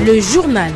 Le journal.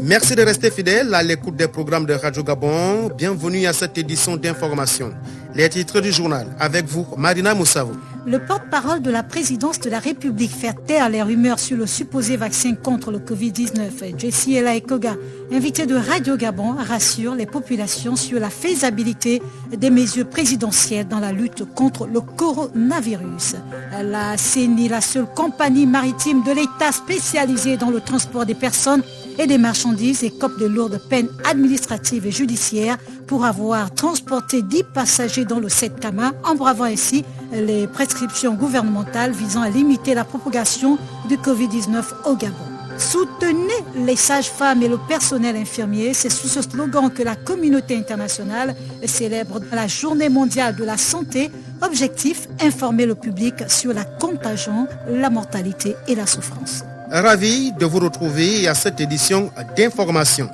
Merci de rester fidèles à l'écoute des programmes de Radio Gabon. Bienvenue à cette édition d'information. Les titres du journal, avec vous, Marina Moussavou. Le porte-parole de la présidence de la République fait taire les rumeurs sur le supposé vaccin contre le Covid-19. Jessie Elaïkoga, invité de Radio Gabon, rassure les populations sur la faisabilité des mesures présidentielles dans la lutte contre le coronavirus. La CENI, la seule compagnie maritime de l'État spécialisée dans le transport des personnes et des marchandises, écope de lourdes peines administratives et judiciaires pour avoir transporté 10 passagers dans le 7 Kama, en bravant ainsi les prescriptions gouvernementales visant à limiter la propagation du Covid-19 au Gabon. Soutenez les sages-femmes et le personnel infirmier, c'est sous ce slogan que la communauté internationale célèbre la Journée mondiale de la santé. Objectif, informer le public sur la contagion, la mortalité et la souffrance. Ravi de vous retrouver à cette édition d'information.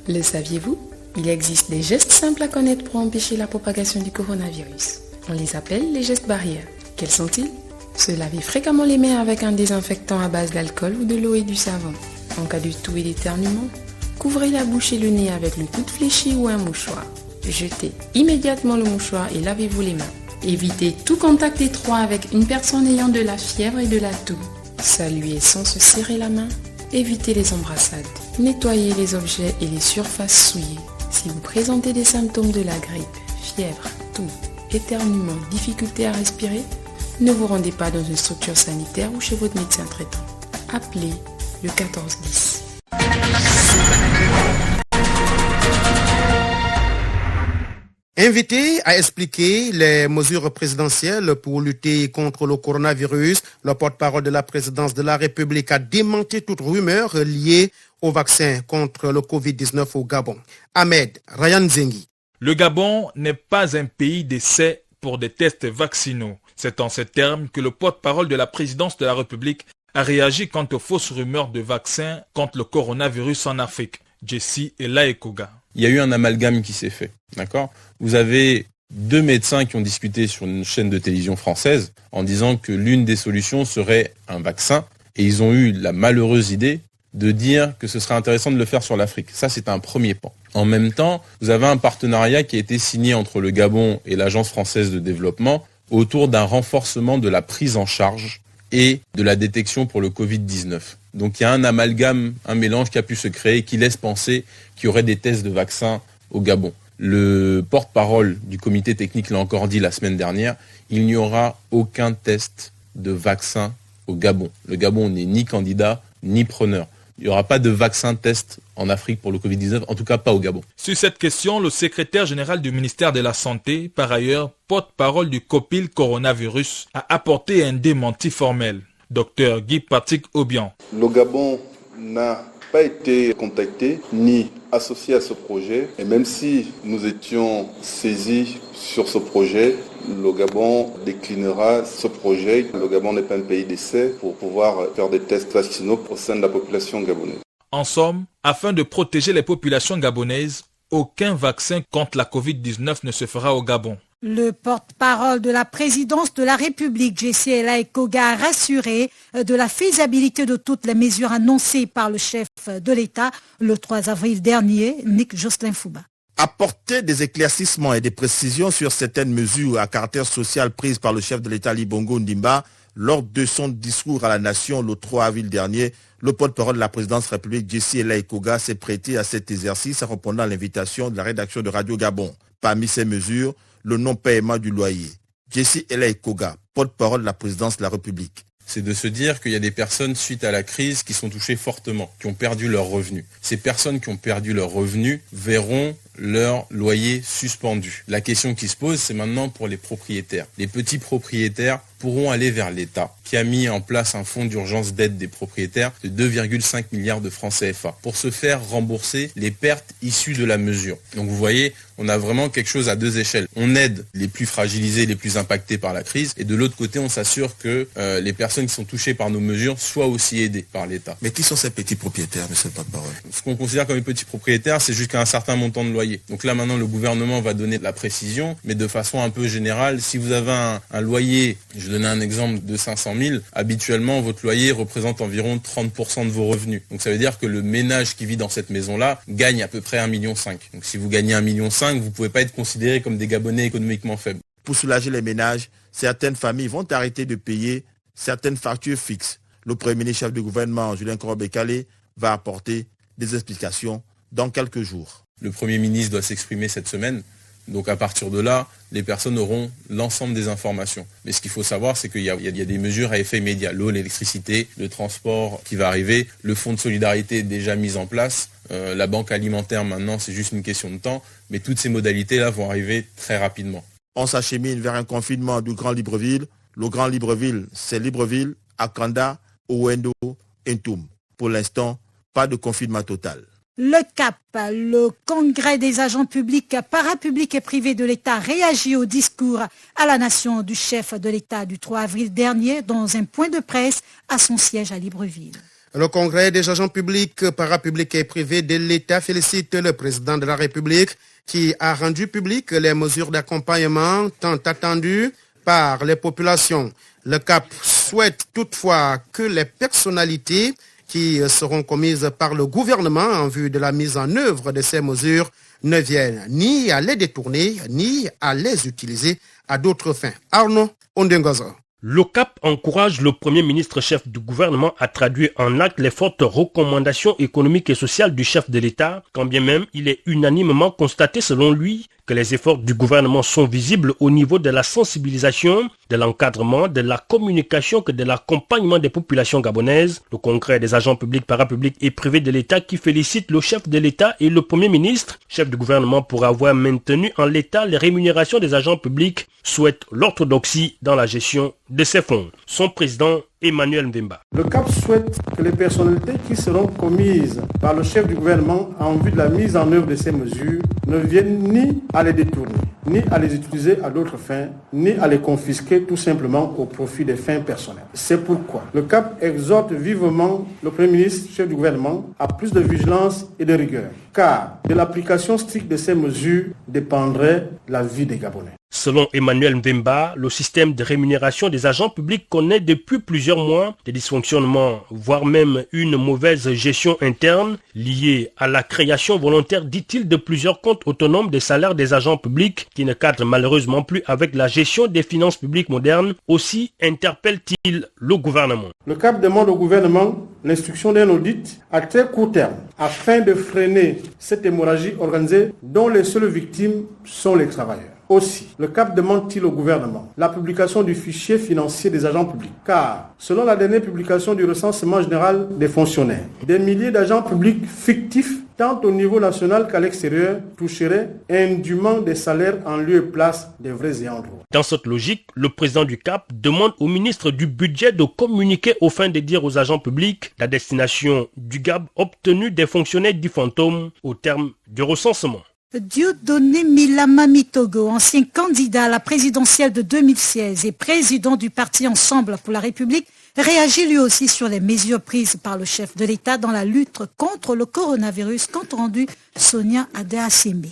Le saviez-vous? Il existe des gestes simples à connaître pour empêcher la propagation du coronavirus. On les appelle les gestes barrières. Quels sont-ils? Se laver fréquemment les mains avec un désinfectant à base d'alcool ou de l'eau et du savon. En cas de toux et d'éternuement, couvrez la bouche et le nez avec le coude fléchi ou un mouchoir. Jetez immédiatement le mouchoir et lavez-vous les mains. Évitez tout contact étroit avec une personne ayant de la fièvre et de la toux. Saluez sans se serrer la main. Évitez les embrassades. Nettoyez les objets et les surfaces souillées. Si vous présentez des symptômes de la grippe, fièvre, toux, éternuement, difficulté à respirer, ne vous rendez pas dans une structure sanitaire ou chez votre médecin traitant. Appelez le 1410. Invité à expliquer les mesures présidentielles pour lutter contre le coronavirus, le porte-parole de la présidence de la République a démenti toute rumeur liée au vaccin contre le Covid-19 au Gabon. Ahmed Ryan Zengi. Le Gabon n'est pas un pays d'essai pour des tests vaccinaux. C'est en ces termes que le porte-parole de la présidence de la République a réagi quant aux fausses rumeurs de vaccins contre le coronavirus en Afrique. Jessie Elaïkoga. Il y a eu un amalgame qui s'est fait, d'accord ? Vous avez 2 médecins qui ont discuté sur une chaîne de télévision française en disant que l'une des solutions serait un vaccin et ils ont eu la malheureuse idée de dire que ce serait intéressant de le faire sur l'Afrique. Ça, c'est un premier pan. En même temps, vous avez un partenariat qui a été signé entre le Gabon et l'Agence française de développement autour d'un renforcement de la prise en charge et de la détection pour le Covid-19. Donc il y a un amalgame, un mélange qui a pu se créer qui laisse penser qu'il y aurait des tests de vaccins au Gabon. Le porte-parole du comité technique l'a encore dit la semaine dernière, il n'y aura aucun test de vaccin au Gabon. Le Gabon n'est ni candidat ni preneur. Il n'y aura pas de vaccin test en Afrique pour le Covid-19, en tout cas pas au Gabon. Sur cette question, le secrétaire général du ministère de la Santé, par ailleurs porte-parole du COPIL coronavirus, a apporté un démenti formel. Dr Guy Patrick Obian. Le Gabon n'a pas été contacté ni associé à ce projet. Et même si nous étions saisis sur ce projet, le Gabon déclinera ce projet. Le Gabon n'est pas un pays d'essai pour pouvoir faire des tests vaccinaux au sein de la population gabonaise. En somme, afin de protéger les populations gabonaises, aucun vaccin contre la Covid-19 ne se fera au Gabon. Le porte-parole de la présidence de la République, Jessie Elaïkoga, a rassuré de la faisabilité de toutes les mesures annoncées par le chef de l'État le 3 avril dernier, Nick Jocelyn Fouba. Apporter des éclaircissements et des précisions sur certaines mesures à caractère social prises par le chef de l'État Libongo Ndimba lors de son discours à la nation le 3 avril dernier. Le porte-parole de la présidence République, Jessie Elaïkoga, s'est prêté à cet exercice en répondant à l'invitation de la rédaction de Radio Gabon. Parmi ces mesures, le non-paiement du loyer. Jessie Elaïkoga, porte-parole de la présidence de la République. C'est de se dire qu'il y a des personnes, suite à la crise, qui sont touchées fortement, qui ont perdu leurs revenus. Ces personnes qui ont perdu leurs revenus verront leur loyer suspendu. La question qui se pose, c'est maintenant pour les propriétaires. Les petits propriétaires pourront aller vers l'État, qui a mis en place un fonds d'urgence d'aide des propriétaires de 2,5 milliards de francs CFA pour se faire rembourser les pertes issues de la mesure. Donc vous voyez, on a vraiment quelque chose à 2 échelles. On aide les plus fragilisés, les plus impactés par la crise, et de l'autre côté, on s'assure que les personnes qui sont touchées par nos mesures soient aussi aidées par l'État. Mais qui sont ces petits propriétaires, monsieur le porte-parole ? Ce qu'on considère comme les petits propriétaires, c'est jusqu'à un certain montant de loyer. Donc là, maintenant, le gouvernement va donner de la précision, mais de façon un peu générale, si vous avez un loyer, je donne donner un exemple de 500 000, habituellement, votre loyer représente environ 30% de vos revenus. Donc ça veut dire que le ménage qui vit dans cette maison-là gagne à peu près 1,5 million. Donc si vous gagnez 1,5 million, vous ne pouvez pas être considéré comme des Gabonais économiquement faibles. Pour soulager les ménages, certaines familles vont arrêter de payer certaines factures fixes. Le Premier ministre chef du gouvernement, Julien Koro-Bekale, va apporter des explications dans quelques jours. Le Premier ministre doit s'exprimer cette semaine. Donc à partir de là, les personnes auront l'ensemble des informations. Mais ce qu'il faut savoir, c'est qu'il y a des mesures à effet immédiat. L'eau, l'électricité, le transport qui va arriver, le fonds de solidarité déjà mis en place, la banque alimentaire maintenant, c'est juste une question de temps. Mais toutes ces modalités-là vont arriver très rapidement. On s'achemine vers un confinement du Grand Libreville. Le Grand Libreville, c'est Libreville, Akanda, Owendo, Ntoum. Pour l'instant, pas de confinement total. Le CAP, le Congrès des agents publics, parapublics et privés de l'État, réagit au discours à la nation du chef de l'État du 3 avril dernier dans un point de presse à son siège à Libreville. Le Congrès des agents publics, parapublics et privés de l'État félicite le président de la République qui a rendu public les mesures d'accompagnement tant attendues par les populations. Le CAP souhaite toutefois que les personnalités qui seront commises par le gouvernement en vue de la mise en œuvre de ces mesures ne viennent ni à les détourner, ni à les utiliser à d'autres fins. Arnaud Ondengozo. Le CAP encourage le Premier ministre chef du gouvernement à traduire en acte les fortes recommandations économiques et sociales du chef de l'État, quand bien même il est unanimement constaté selon lui que les efforts du gouvernement sont visibles au niveau de la sensibilisation, de l'encadrement, de la communication que de l'accompagnement des populations gabonaises. Le Congrès des agents publics, parapublics et privés de l'État qui félicite le chef de l'État et le Premier ministre, chef du gouvernement, pour avoir maintenu en l'état les rémunérations des agents publics, souhaite l'orthodoxie dans la gestion de ces fonds. Son président Emmanuel Mvemba. Le CAP souhaite que les personnalités qui seront commises par le chef du gouvernement en vue de la mise en œuvre de ces mesures ne viennent ni à les détourner, ni à les utiliser à d'autres fins, ni à les confisquer tout simplement au profit des fins personnelles. C'est pourquoi le CAP exhorte vivement le Premier ministre, chef du gouvernement, à plus de vigilance et de rigueur, car de l'application stricte de ces mesures dépendrait la vie des Gabonais. Selon Emmanuel Mvemba, le système de rémunération des agents publics connaît depuis plusieurs mois des dysfonctionnements, voire même une mauvaise gestion interne liée à la création volontaire, dit-il, de plusieurs comptes autonomes des salaires des agents publics qui ne cadrent malheureusement plus avec la gestion des finances publiques modernes. Aussi interpelle-t-il le gouvernement. Le CAP demande au gouvernement l'instruction d'un audit à très court terme afin de freiner cette hémorragie organisée dont les seules victimes sont les travailleurs. Aussi, le CAP demande-t-il au gouvernement la publication du fichier financier des agents publics, car selon la dernière publication du recensement général des fonctionnaires, des milliers d'agents publics fictifs, tant au niveau national qu'à l'extérieur, toucheraient indûment des salaires en lieu et place des vrais ayants droit. Dans cette logique, le président du CAP demande au ministre du Budget de communiquer aux fins de dire aux agents publics la destination du GAB obtenu des fonctionnaires du fantôme au terme du recensement. Dieudonné Milama Mitogo, ancien candidat à la présidentielle de 2016 et président du parti Ensemble pour la République, réagit lui aussi sur les mesures prises par le chef de l'État dans la lutte contre le coronavirus, compte rendu Sonia Adéassime.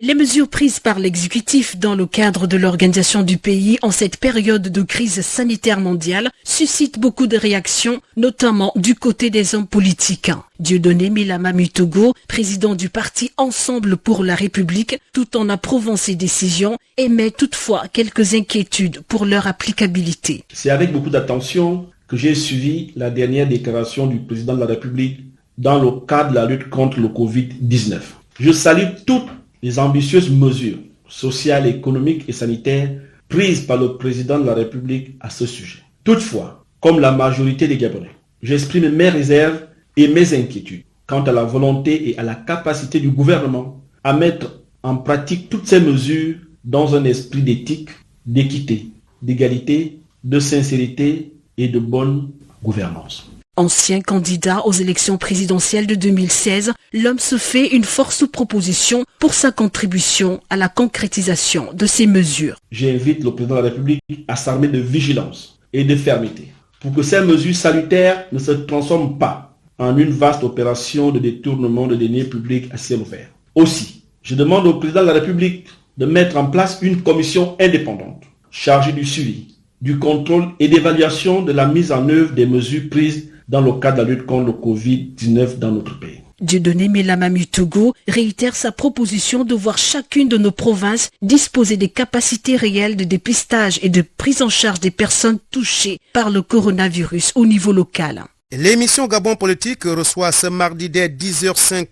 Les mesures prises par l'exécutif dans le cadre de l'organisation du pays en cette période de crise sanitaire mondiale suscitent beaucoup de réactions, notamment du côté des hommes politiques. Dieudonné Milama Mitogo, président du parti Ensemble pour la République, tout en approuvant ces décisions, émet toutefois quelques inquiétudes pour leur applicabilité. C'est avec beaucoup d'attention que j'ai suivi la dernière déclaration du président de la République dans le cadre de la lutte contre le Covid-19. Je salue toutes les ambitieuses mesures sociales, économiques et sanitaires prises par le président de la République à ce sujet. Toutefois, comme la majorité des Gabonais, j'exprime mes réserves et mes inquiétudes quant à la volonté et à la capacité du gouvernement à mettre en pratique toutes ces mesures dans un esprit d'éthique, d'équité, d'égalité, de sincérité et de bonne gouvernance. Ancien candidat aux élections présidentielles de 2016, l'homme se fait une force proposition pour sa contribution à la concrétisation de ces mesures. J'invite le président de la République à s'armer de vigilance et de fermeté pour que ces mesures salutaires ne se transforment pas en une vaste opération de détournement de deniers publics à ciel ouvert. Aussi, je demande au président de la République de mettre en place une commission indépendante chargée du suivi, du contrôle et d'évaluation de la mise en œuvre des mesures prises dans le cadre de la lutte contre le Covid-19 dans notre pays. Dieudonné Milama-Mutogo réitère sa proposition de voir chacune de nos provinces disposer des capacités réelles de dépistage et de prise en charge des personnes touchées par le coronavirus au niveau local. L'émission Gabon Politique reçoit ce mardi dès 10h05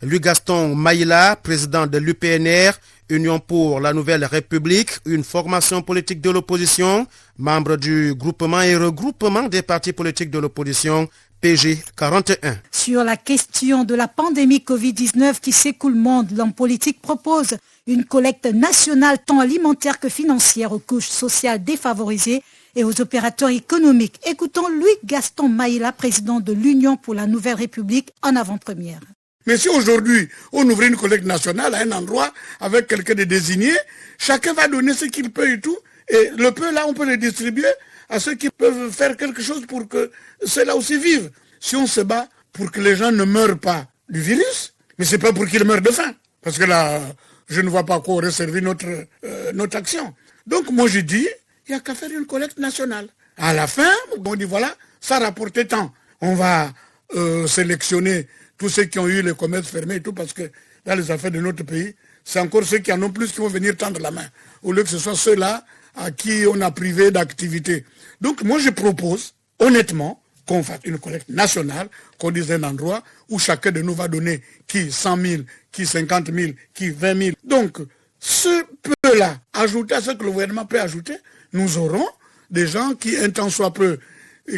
Louis Gaston Maïla, président de l'UPNR, Union pour la Nouvelle République, une formation politique de l'opposition, membre du groupement et regroupement des partis politiques de l'opposition, PG 41. Sur la question de la pandémie Covid-19 qui secoue le monde, l'homme politique propose une collecte nationale tant alimentaire que financière aux couches sociales défavorisées et aux opérateurs économiques. Écoutons Louis Gaston Maïla, président de l'Union pour la Nouvelle République, en avant-première. Mais si aujourd'hui on ouvre une collecte nationale à un endroit avec quelqu'un de désigné, chacun va donner ce qu'il peut et tout, et le peu là on peut le distribuer à ceux qui peuvent faire quelque chose pour que ceux-là aussi vivent. Si on se bat pour que les gens ne meurent pas du virus, mais c'est pas pour qu'ils meurent de faim, parce que là je ne vois pas à quoi aurait servi notre action. Donc moi je dis, il n'y a qu'à faire une collecte nationale. À la fin, on dit voilà, ça rapportait tant. On va sélectionner tous ceux qui ont eu les commerces fermés et tout, parce que dans les affaires de notre pays, c'est encore ceux qui en ont plus qui vont venir tendre la main, au lieu que ce soit ceux-là à qui on a privé d'activité. Donc moi je propose, honnêtement, qu'on fasse une collecte nationale, qu'on dise un endroit où chacun de nous va donner qui 100 000, qui 50 000, qui 20 000. Donc ce peu-là, ajouté à ce que le gouvernement peut ajouter, nous aurons des gens qui, un temps soit peu,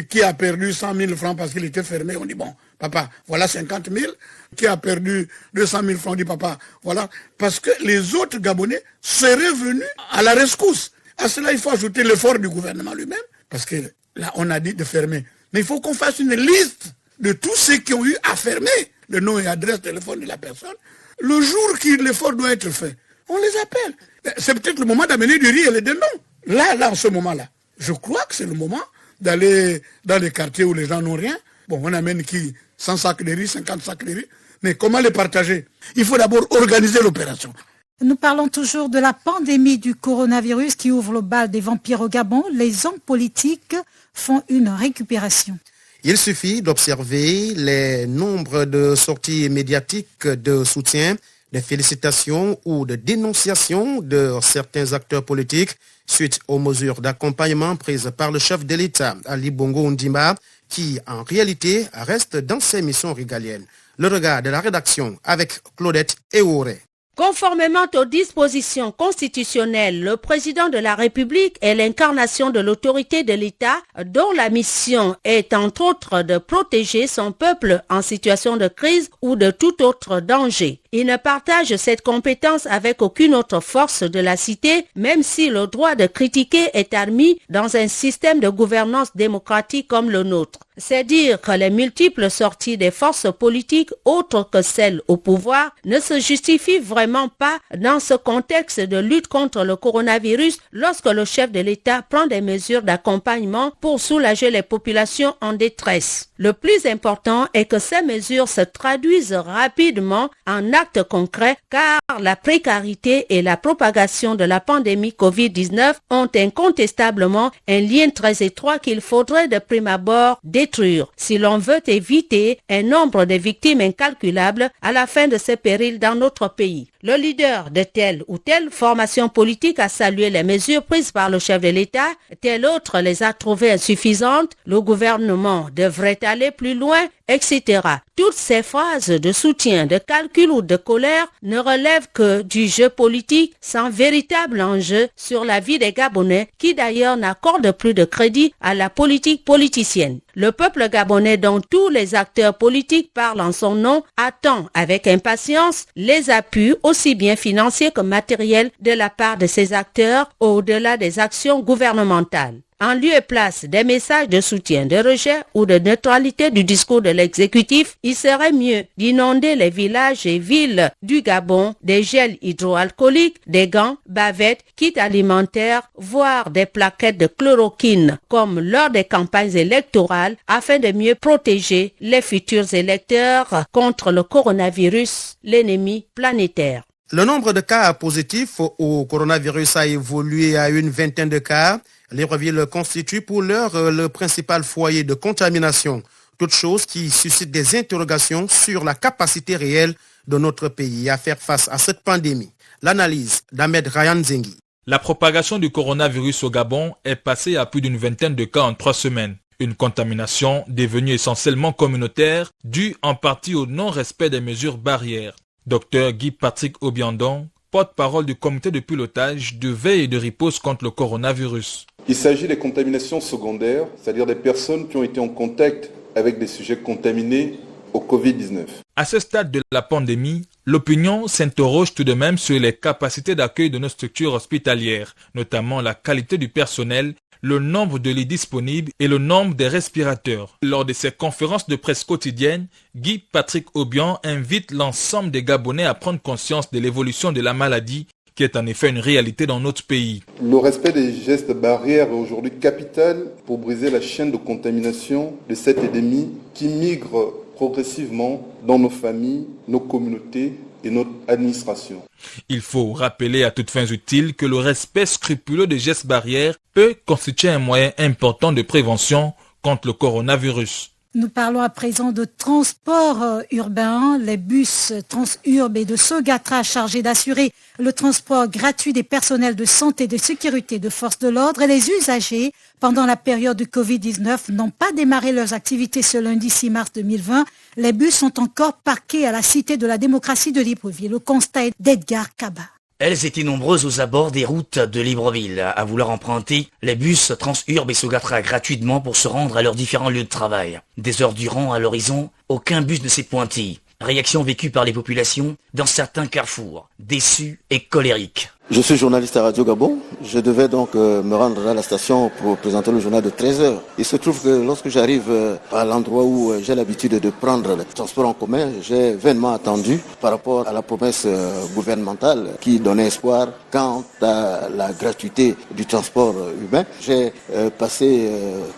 qui a perdu 100 000 francs parce qu'il était fermé, on dit bon, papa, voilà 50 000, qui a perdu 200 000 francs, on dit papa, voilà, parce que les autres Gabonais seraient venus à la rescousse. À cela, il faut ajouter l'effort du gouvernement lui-même, parce que là, on a dit de fermer. Mais il faut qu'on fasse une liste de tous ceux qui ont eu à fermer le nom et adresse téléphone de la personne. Le jour que l'effort doit être fait, on les appelle. C'est peut-être le moment d'amener du riz et des noms. Là, en ce moment-là, je crois que c'est le moment d'aller dans les quartiers où les gens n'ont rien. Bon, on amène qui 100 sacs de riz, 50 sacs de riz. Mais comment les partager? Il faut d'abord organiser l'opération. Nous parlons toujours de la pandémie du coronavirus qui ouvre le bal des vampires au Gabon. Les hommes politiques font une récupération. Il suffit d'observer les nombres de sorties médiatiques de soutien, de félicitations ou de dénonciations de certains acteurs politiques suite aux mesures d'accompagnement prises par le chef de l'État, Ali Bongo Ondimba, qui en réalité reste dans ses missions régaliennes. Le regard de la rédaction avec Claudette Eouré. Conformément aux dispositions constitutionnelles, le président de la République est l'incarnation de l'autorité de l'État dont la mission est entre autres de protéger son peuple en situation de crise ou de tout autre danger. Il ne partage cette compétence avec aucune autre force de la cité, même si le droit de critiquer est admis dans un système de gouvernance démocratique comme le nôtre. C'est dire que les multiples sorties des forces politiques autres que celles au pouvoir ne se justifient vraiment pas dans ce contexte de lutte contre le coronavirus lorsque le chef de l'État prend des mesures d'accompagnement pour soulager les populations en détresse. Le plus important est que ces mesures se traduisent rapidement en actes concrets car la précarité et la propagation de la pandémie Covid-19 ont incontestablement un lien très étroit qu'il faudrait de prime abord détruire si l'on veut éviter un nombre de victimes incalculables à la fin de ce péril dans notre pays. Le leader de telle ou telle formation politique a salué les mesures prises par le chef de l'État, tel autre les a trouvées insuffisantes, le gouvernement devrait aller plus loin, etc. Toutes ces phrases de soutien, de calcul ou de colère ne relèvent que du jeu politique sans véritable enjeu sur la vie des Gabonais qui d'ailleurs n'accordent plus de crédit à la politique politicienne. Le peuple gabonais dont tous les acteurs politiques parlent en son nom attend avec impatience les appuis aussi bien financiers que matériels de la part de ces acteurs au-delà des actions gouvernementales. En lieu et place des messages de soutien, de rejet ou de neutralité du discours de l'exécutif, il serait mieux d'inonder les villages et villes du Gabon des gels hydroalcooliques, des gants, bavettes, kits alimentaires, voire des plaquettes de chloroquine, comme lors des campagnes électorales, afin de mieux protéger les futurs électeurs contre le coronavirus, l'ennemi planétaire. Le nombre de cas positifs au coronavirus a évolué à une vingtaine de cas. Libreville constitue pour l'heure le principal foyer de contamination. Toute chose qui suscite des interrogations sur la capacité réelle de notre pays à faire face à cette pandémie. L'analyse d'Ahmed Ryan Zengi. La propagation du coronavirus au Gabon est passée à plus d'une vingtaine de cas en 3 semaines. Une contamination devenue essentiellement communautaire, due en partie au non-respect des mesures barrières. Dr Guy Patrick Obiandon, porte-parole du comité de pilotage de veille et de riposte contre le coronavirus. Il s'agit des contaminations secondaires, c'est-à-dire des personnes qui ont été en contact avec des sujets contaminés au Covid-19. À ce stade de la pandémie, l'opinion s'interroge tout de même sur les capacités d'accueil de nos structures hospitalières, notamment la qualité du personnel, le nombre de lits disponibles et le nombre des respirateurs. Lors de ses conférences de presse quotidiennes, Guy Patrick Obian invite l'ensemble des Gabonais à prendre conscience de l'évolution de la maladie, qui est en effet une réalité dans notre pays. Le respect des gestes barrières est aujourd'hui capital pour briser la chaîne de contamination de cette épidémie qui migre progressivement dans nos familles, nos communautés et notre administration. Il faut rappeler à toutes fins utiles que le respect scrupuleux des gestes barrières peut constituer un moyen important de prévention contre le coronavirus. Nous parlons à présent de transport urbain. Les bus Transurb et de Sogatra chargés d'assurer le transport gratuit des personnels de santé et de sécurité de forces de l'ordre et les usagers pendant la période du Covid-19 n'ont pas démarré leurs activités ce lundi 6 mars 2020. Les bus sont encore parqués à la Cité de la démocratie de Libreville. Le constat est d'Edgar Kaba. Elles étaient nombreuses aux abords des routes de Libreville à vouloir emprunter les bus Transurb et Sogatra gratuitement pour se rendre à leurs différents lieux de travail. Des heures durant, à l'horizon, aucun bus ne s'est pointé. Réaction vécue par les populations dans certains carrefours, déçus et colériques. Je suis journaliste à Radio Gabon. Je devais donc me rendre à la station pour présenter le journal de 13h. Il se trouve que lorsque j'arrive à l'endroit où j'ai l'habitude de prendre le transport en commun, j'ai vainement attendu par rapport à la promesse gouvernementale qui donnait espoir quant à la gratuité du transport humain. J'ai passé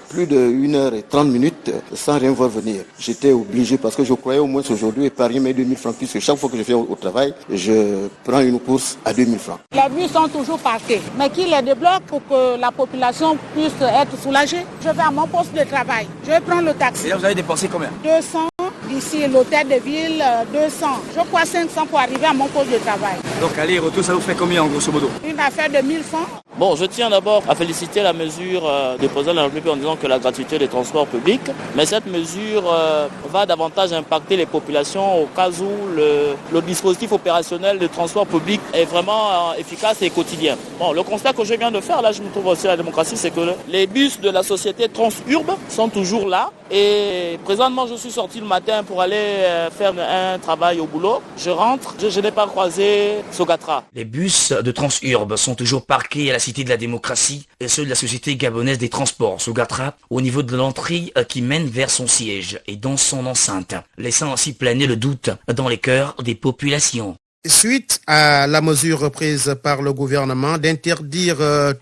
plus de 1h30 sans rien voir venir. J'étais obligé parce que je croyais au moins aujourd'hui épargner mes 2000 francs puisque chaque fois que je viens au travail, je prends une course à 2000 francs. Les bus sont toujours parqués, mais qui les débloque pour que la population puisse être soulagée. Je vais à mon poste de travail, je vais prendre le taxi. Et là, vous avez dépensé combien? 200, d'ici l'hôtel de ville, 200. Je crois 500 pour arriver à mon poste de travail. Donc aller et retour, ça vous fait combien en grosso modo? Une affaire de 1000 francs. Bon, je tiens d'abord à féliciter la mesure du président de la République en disant que la gratuité des transports publics, mais cette mesure va davantage impacter les populations au cas où le dispositif opérationnel de transport public est vraiment efficace et quotidien. Bon, le constat que je viens de faire, là je me trouve aussi à la démocratie, c'est que les bus de la société Transurb sont toujours là et présentement je suis sorti le matin pour aller faire un travail au boulot. Je rentre, je n'ai pas croisé Sogatra. Les bus de Transurb sont toujours parqués à la Cité de la démocratie et ceux de la Société gabonaise des transports, Sogatra, au niveau de l'entrée qui mène vers son siège et dans son enceinte, laissant ainsi planer le doute dans les cœurs des populations. Suite à la mesure prise par le gouvernement d'interdire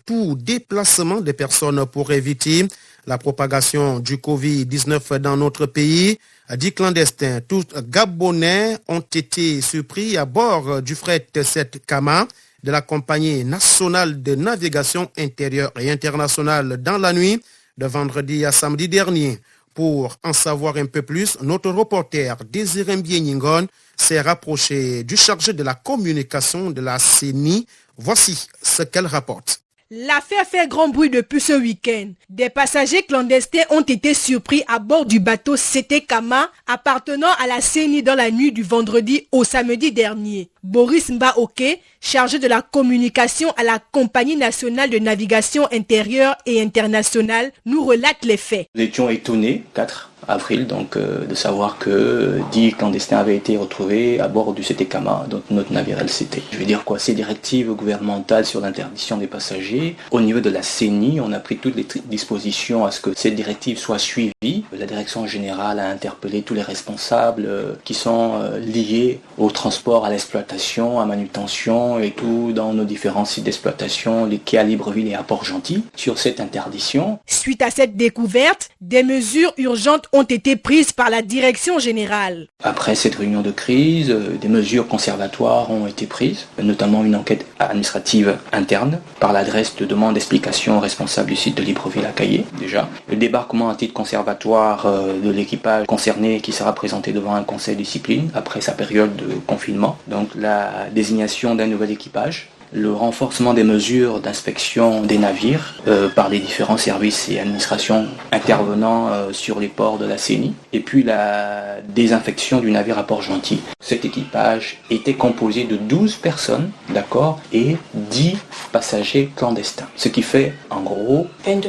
tout déplacement des personnes pour éviter la propagation du Covid-19 dans notre pays, dit clandestin, tous Gabonais ont été surpris à bord du fret 7 Kama de la compagnie nationale de navigation intérieure et internationale dans la nuit de vendredi à samedi dernier. Pour en savoir un peu plus, notre reporter Désiré Mbieningon s'est rapproché du chargé de la communication de la CENI. Voici ce qu'elle rapporte. L'affaire fait grand bruit depuis ce week-end. Des passagers clandestins ont été surpris à bord du bateau CT Kama appartenant à la CENI dans la nuit du vendredi au samedi dernier. Boris Mbaoke, chargé de la communication à la Compagnie nationale de navigation intérieure et internationale, nous relate les faits. Nous étions étonnés, 4 avril, donc de savoir que 10 clandestins avaient été retrouvés à bord du CT Kama, donc notre navire LCT. Je veux dire quoi, ces directives gouvernementales sur l'interdiction des passagers. Au niveau de la CENI, on a pris toutes les dispositions à ce que ces directives soient suivies. La direction générale a interpellé tous les responsables qui sont liés au transport, à l'exploitation, à manutention interdiction et tout dans nos différents sites d'exploitation, les quais à Libreville et à Port-Gentil, sur cette interdiction. Suite à cette découverte, des mesures urgentes ont été prises par la direction générale. Après cette réunion de crise, des mesures conservatoires ont été prises, notamment une enquête administrative interne par l'adresse de demande d'explication responsable du site de Libreville à Caillé, déjà. Le débarquement à titre conservatoire de l'équipage concerné qui sera présenté devant un conseil de discipline après sa période de confinement. Donc la désignation d'un nouvel équipage, le renforcement des mesures d'inspection des navires par les différents services et administrations intervenant sur les ports de la CENI, et puis la désinfection du navire à Port-Gentil. Cet équipage était composé de 12 personnes, d'accord, et 10 passagers clandestins, ce qui fait en gros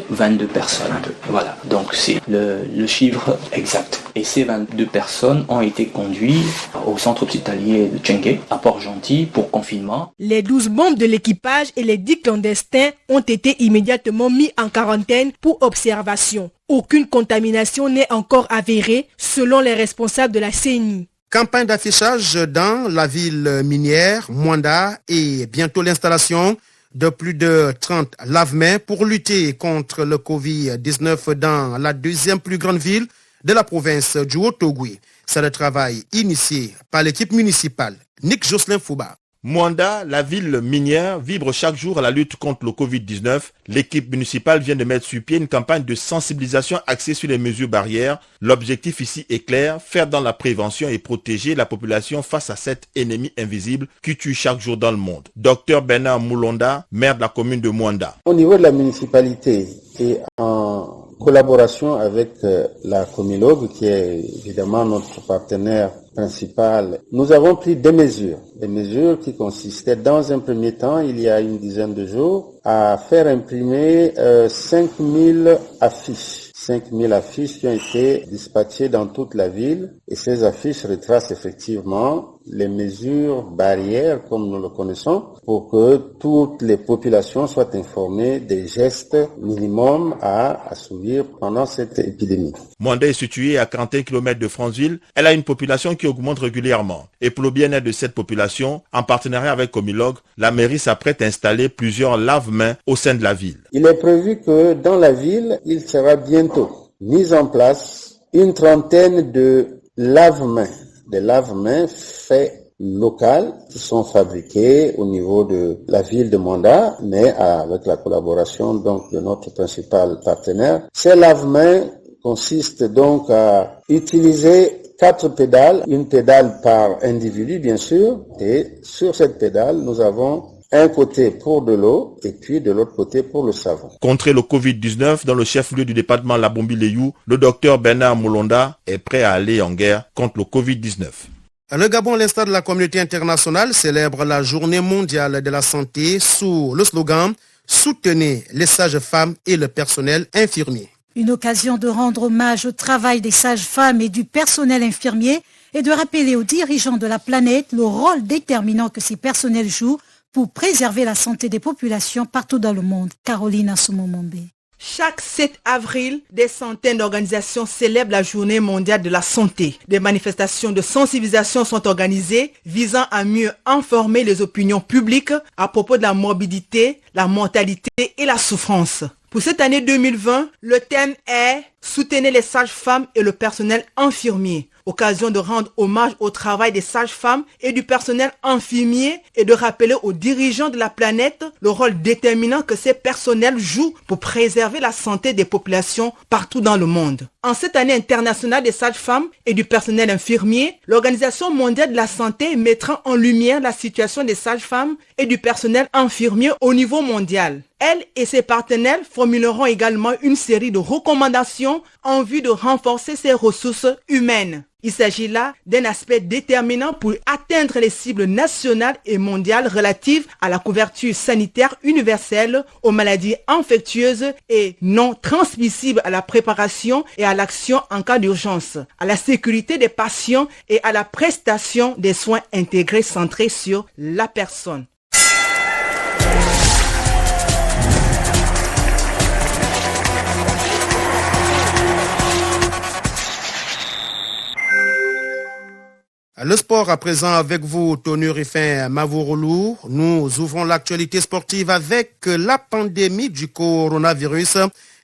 22 personnes. Voilà, donc c'est le chiffre exact. Et ces 22 personnes ont été conduites au centre hospitalier de Tchengué, à Port-Gentil, pour confinement. Les 12 membres de l'équipage et les 10 clandestins ont été immédiatement mis en quarantaine pour observation. Aucune contamination n'est encore avérée, selon les responsables de la CENI. Campagne d'affichage dans la ville minière, Mwanda, et bientôt l'installation de plus de 30 lave-mains pour lutter contre le Covid-19 dans la deuxième plus grande ville de la province du Haut-Ogooué. C'est le travail initié par l'équipe municipale. Nick Jocelyn Fouba. Mwanda, la ville minière, vibre chaque jour à la lutte contre le Covid-19. L'équipe municipale vient de mettre sur pied une campagne de sensibilisation axée sur les mesures barrières. L'objectif ici est clair, faire dans la prévention et protéger la population face à cet ennemi invisible qui tue chaque jour dans le monde. Dr Bernard Moulonda, maire de la commune de Mwanda. Au niveau de la municipalité et en collaboration avec la Comilogue, qui est évidemment notre partenaire principal, nous avons pris des mesures qui consistaient dans un premier temps, il y a une dizaine de jours, à faire imprimer 5000 affiches. 5000 affiches qui ont été dispatchées dans toute la ville, et ces affiches retracent effectivement les mesures barrières comme nous le connaissons pour que toutes les populations soient informées des gestes minimums à assouvir pendant cette épidémie. Mwanda est située à 41 km de Franceville. Elle a une population qui augmente régulièrement. Et pour le bien-être de cette population, en partenariat avec Comilogue, la mairie s'apprête à installer plusieurs lave-mains au sein de la ville. Il est prévu que dans la ville, il sera bientôt mis en place une trentaine de lave-mains. Des lave-mains faits locaux qui sont fabriqués au niveau de la ville de Mwanda, mais avec la collaboration donc de notre principal partenaire. Ces lave-mains consistent donc à utiliser 4 pédales, une pédale par individu bien sûr, et sur cette pédale nous avons un côté pour de l'eau et puis de l'autre côté pour le savon. Contrer le Covid-19 dans le chef-lieu du département La Bombi-Leyou, le docteur Bernard Moulonda est prêt à aller en guerre contre le Covid-19. Le Gabon, à l'instar de la communauté internationale, célèbre la Journée mondiale de la santé sous le slogan « Soutenez les sages-femmes et le personnel infirmier ». Une occasion de rendre hommage au travail des sages-femmes et du personnel infirmier et de rappeler aux dirigeants de la planète le rôle déterminant que ces personnels jouent pour préserver la santé des populations partout dans le monde. Caroline Assoumou-Mombe. Chaque 7 avril, des centaines d'organisations célèbrent la Journée mondiale de la santé. Des manifestations de sensibilisation sont organisées visant à mieux informer les opinions publiques à propos de la morbidité, la mortalité et la souffrance. Pour cette année 2020, le thème est « Soutenez les sages-femmes et le personnel infirmier ». Occasion de rendre hommage au travail des sages-femmes et du personnel infirmier et de rappeler aux dirigeants de la planète le rôle déterminant que ces personnels jouent pour préserver la santé des populations partout dans le monde. En cette année internationale des sages-femmes et du personnel infirmier, l'Organisation mondiale de la santé mettra en lumière la situation des sages-femmes et du personnel infirmier au niveau mondial. Elle et ses partenaires formuleront également une série de recommandations en vue de renforcer ces ressources humaines. Il s'agit là d'un aspect déterminant pour atteindre les cibles nationales et mondiales relatives à la couverture sanitaire universelle, aux maladies infectieuses et non transmissibles, à la préparation et à l'action en cas d'urgence, à la sécurité des patients et à la prestation des soins intégrés centrés sur la personne. Le sport à présent avec vous, Tony Ruffin Mavourolou. Nous ouvrons l'actualité sportive avec la pandémie du coronavirus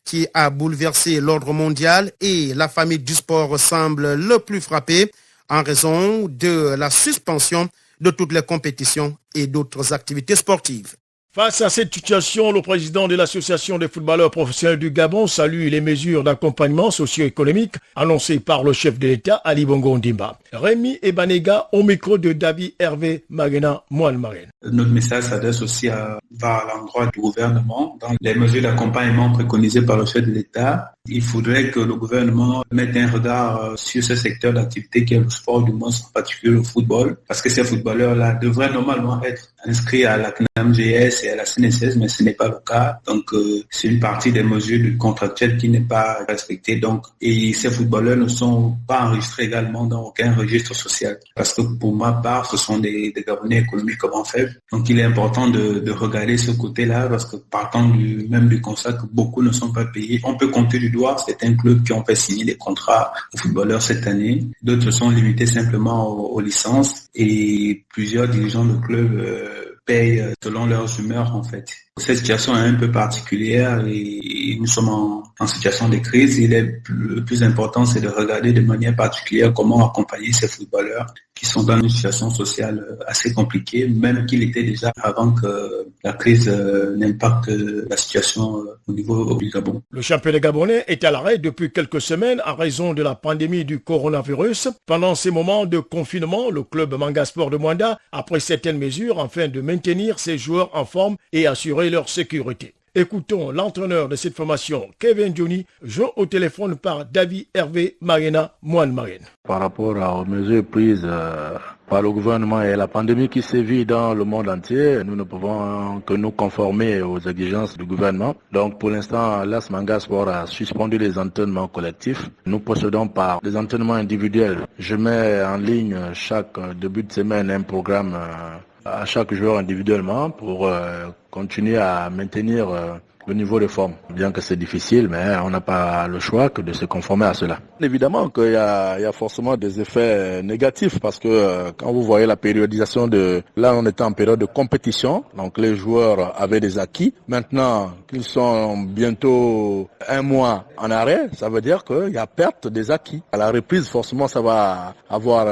qui a bouleversé l'ordre mondial et la famille du sport semble le plus frappée en raison de la suspension de toutes les compétitions et d'autres activités sportives. Face à cette situation, le président de l'Association des footballeurs professionnels du Gabon salue les mesures d'accompagnement socio-économique annoncées par le chef de l'État, Ali Bongo Ondimba. Rémi Ebanega, au micro de David Hervé Magena Moine-Marine. Notre message s'adresse aussi à l'endroit du gouvernement. Dans les mesures d'accompagnement préconisées par le chef de l'État, il faudrait que le gouvernement mette un regard sur ce secteur d'activité qui est le sport, du moins en particulier le football, parce que ces footballeurs-là devraient normalement être inscrits à la CNAMGS et à la CNSS, mais ce n'est pas le cas. Donc, c'est une partie des mesures contractuelles qui n'est pas respectée. Donc, et ces footballeurs ne sont pas enregistrés également dans aucun registre social. Parce que pour ma part, ce sont des Gabonais économiquement faibles. Donc, il est important de regarder ce côté-là, parce que partant du constat que beaucoup ne sont pas payés, on peut compter du doigt certains clubs qui ont fait signer des contrats aux footballeurs cette année. D'autres sont limités simplement aux licences et plusieurs dirigeants de clubs payent selon leurs humeurs en fait. Cette situation est un peu particulière et nous sommes en situation de crise. Le plus important, c'est de regarder de manière particulière comment accompagner ces footballeurs qui sont dans une situation sociale assez compliquée, même qu'il était déjà avant que la crise n'impacte la situation au niveau du Gabon. Le championnat gabonais est à l'arrêt depuis quelques semaines en raison de la pandémie du coronavirus. Pendant ces moments de confinement, le club Manga Sport de Mwanda a pris certaines mesures afin de maintenir ses joueurs en forme et assurer leur sécurité. Écoutons l'entraîneur de cette formation, Kevin Johnny, joint au téléphone par David Hervé Marina Moine-Marine. Par rapport aux mesures prises par le gouvernement et la pandémie qui sévit dans le monde entier, nous ne pouvons que nous conformer aux exigences du gouvernement. Donc pour l'instant, l'AS Manga Sport a suspendu les entraînements collectifs. Nous procédons par des entraînements individuels. Je mets en ligne chaque début de semaine un programme à chaque joueur individuellement pour continuer à maintenir le niveau de forme. Bien que c'est difficile, mais on n'a pas le choix que de se conformer à cela. Évidemment qu'il y a forcément des effets négatifs parce que quand vous voyez la périodisation là on était en période de compétition, donc les joueurs avaient des acquis. Maintenant qu'ils sont bientôt un mois en arrêt, ça veut dire qu'il y a perte des acquis. À la reprise, forcément, ça va avoir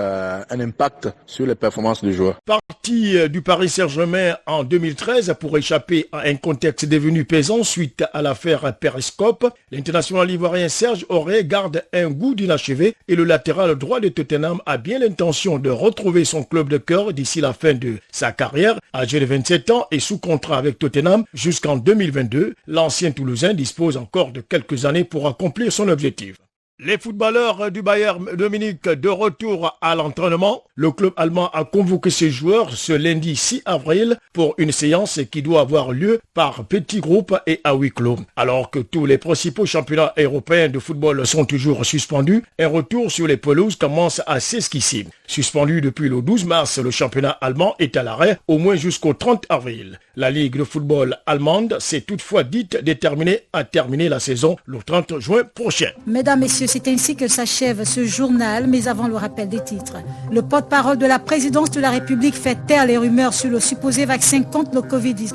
un impact sur les performances des joueurs. Parti du Paris Saint-Germain en 2013 pour échapper à un contexte devenu pesant suite à l'affaire Periscope, l'international ivoirien Serge Aurier garde un goût d'inachevé et le latéral droit de Tottenham a bien l'intention de retrouver son club de cœur d'ici la fin de sa carrière. Âgé de 27 ans et sous contrat avec Tottenham jusqu'en 2022, l'ancien Toulousain dispose encore de quelques années pour accomplir son objectif. Les footballeurs du Bayern de Munich de retour à l'entraînement. Le club allemand a convoqué ses joueurs ce lundi 6 avril pour une séance qui doit avoir lieu par petits groupes et à huis clos. Alors que tous les principaux championnats européens de football sont toujours suspendus, un retour sur les pelouses commence à s'esquisser. Suspendu depuis le 12 mars, le championnat allemand est à l'arrêt au moins jusqu'au 30 avril. La Ligue de football allemande s'est toutefois dite déterminée à terminer la saison le 30 juin prochain. Mesdames, Messieurs, c'est ainsi que s'achève ce journal, mais avant le rappel des titres. Le porte-parole de la présidence de la République fait taire les rumeurs sur le supposé vaccin contre le Covid-19.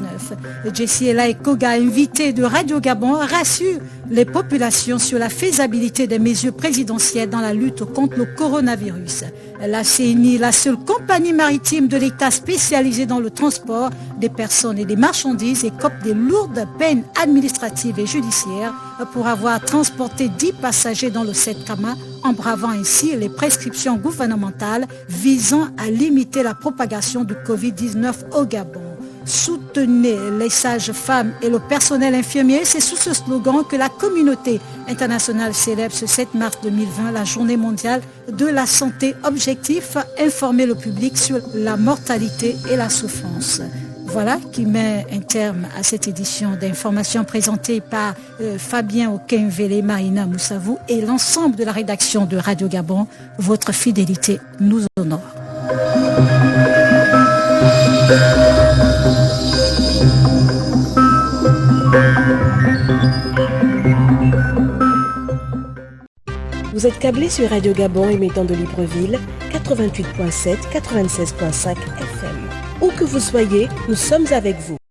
Jessie Elaï Koga, invité de Radio Gabon, rassure les populations sur la faisabilité des mesures présidentielles dans la lutte contre le coronavirus. La CNI, la seule compagnie maritime de l'État spécialisée dans le transport des personnes et des marchandises, écope des lourdes peines administratives et judiciaires pour avoir transporté 10 passagers dans le Sept-Kama, en bravant ainsi les prescriptions gouvernementales visant à limiter la propagation du Covid-19 au Gabon. Soutenez les sages-femmes et le personnel infirmier. C'est sous ce slogan que la communauté internationale célèbre ce 7 mars 2020 la journée mondiale de la santé. Objectif, informer le public sur la mortalité et la souffrance. Voilà qui met un terme à cette édition d'information présentée par Fabien Okenvele, Marina Moussavou et l'ensemble de la rédaction de Radio Gabon. Votre fidélité nous honore. Vous Vous êtes câblé sur Radio Gabon émettant de Libreville, 88.7, 96.5 FM. Où que vous soyez, nous sommes avec vous.